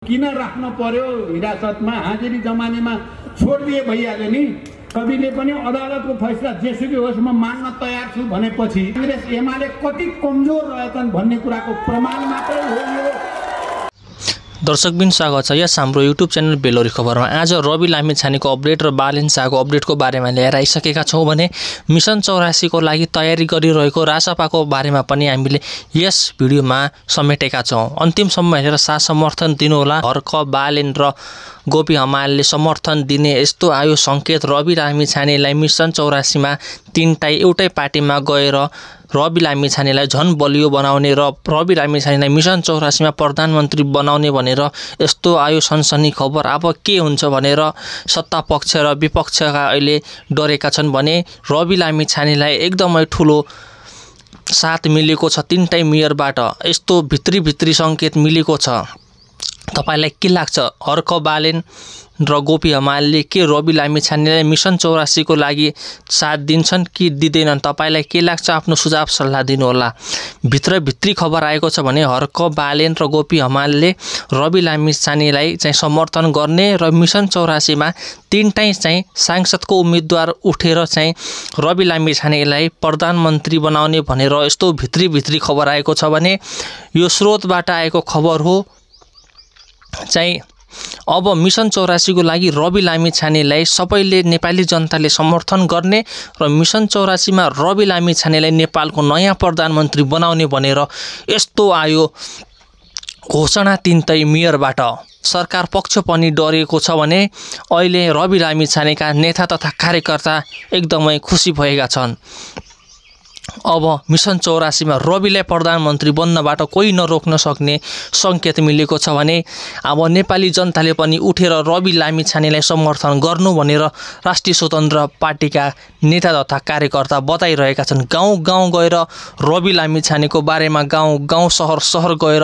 किन राख्न पर्यो हिरासतमा, हाजिरी जमानेमा छोडिदिए भइहाल्यो नि। कविले पनि अदालतको फैसला जेसुकै होस् म मान्न तयार छु भनेपछि कांग्रेस एमाले कति कमजोर रहेछन् भन्ने कुराको प्रमाण मात्रै हो यो। दर्शकबिन स्वागत छ यस हाम्रो युट्युब च्यानल बेलोरी खबरमा। आज रवि लामिछानेको अपडेट र बालेन शाहको अपडेटको बारेमा लिएर आइसकेका छौँ भने मिसन 84 को लागि तयारी गरिरहेको रासपाको बारेमा पनि हामीले यस भिडियोमा समेटेका छौँ। अन्तिमसम्म हेरेर साथ समर्थन दिनुहोला। हर्क बालेन र गोपी हमालले समर्थन दिने यस्तो आयो सङ्केत। रवि लामिछानेलाई मिसन 84 मा तीनटै एउटै पार्टीमा गएर रवि लामिछानेलाई झन बलियो बनाउने र रवि लामिछानेलाई मिसन 84 मा प्रधानमन्त्री बनाउने भनेर यस्तो आयो सनसनी खबर। अब के हुन्छ भनेर सत्ता पक्ष र विपक्षका अहिले डरेका छन् भने रवि लामिछानेलाई एकदमै ठुलो साथ मिलेको छ तीनटै मेयरबाट। यस्तो भित्री सङ्केत मिलेको छ। तपाईलाई के लाग्छ? हर्क बालेन र गोपी हमालले के रवि लामिछानेलाई मिसन 84 को लागि साथ दिन्छन् कि दिँदैनन्? तपाईलाई के लाग्छ? आफ्नो सुझाव सल्लाह दिनुहोला। भित्री खबर आएको छ भने हर्क बालेन र गोपी हमालले रवि लामिछानेलाई चाहिँ समर्थन गर्ने र मिसन 84 मा तीनटै चाहिँ सांसदको उम्मेदवार उठेर चाहिँ रवि लामिछानेलाई प्रधानमन्त्री बनाउने भनेर यस्तो भित्री खबर आएको छ भने यो स्रोतबाट आएको खबर हो। चाहिँ अब मिसन 84 को लागि रवि लामिछानेलाई सबैले नेपाली जनताले समर्थन गर्ने र मिसन 84 मा रवि लामिछानेलाई नेपालको नयाँ प्रधानमन्त्री बनाउने भनेर यस्तो आयो घोषणा तीनटै मेयरबाट। सरकार पक्ष पनि डरेको छ भने अहिले रवि लामिछानेका नेता तथा कार्यकर्ता एकदमै खुसी भएका छन्। अब मिसन 84 मा रविलाई प्रधानमन्त्री बन्नबाट कोही नरोक्न सक्ने सङ्केत मिलेको छ भने अब नेपाली जनताले पनि उठेर रवि लामिछानेलाई समर्थन गर्नु भनेर राष्ट्रिय स्वतन्त्र पार्टीका नेता तथा कार्यकर्ता बताइरहेका छन्। गाउँ गएर रवि लामिछानेको बारेमा गाउँ सहर गएर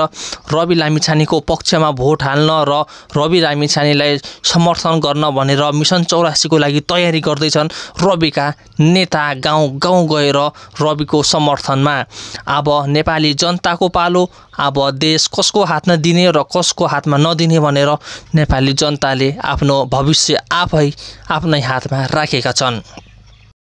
रवि लामिछानेको पक्षमा भोट हाल्न र रवि लामिछानेलाई समर्थन गर्न भनेर मिसन 84 को लागि तयारी गर्दैछन् रविका नेता। गाउँ गएर रविको समर्थनमा। अब नेपाली जनताको पालो। अब देश कसको हातमा दिने र कसको हातमा नदिने भनेर नेपाली जनताले आफ्नो भविष्य आफ्नै हातमा राखेका छन्।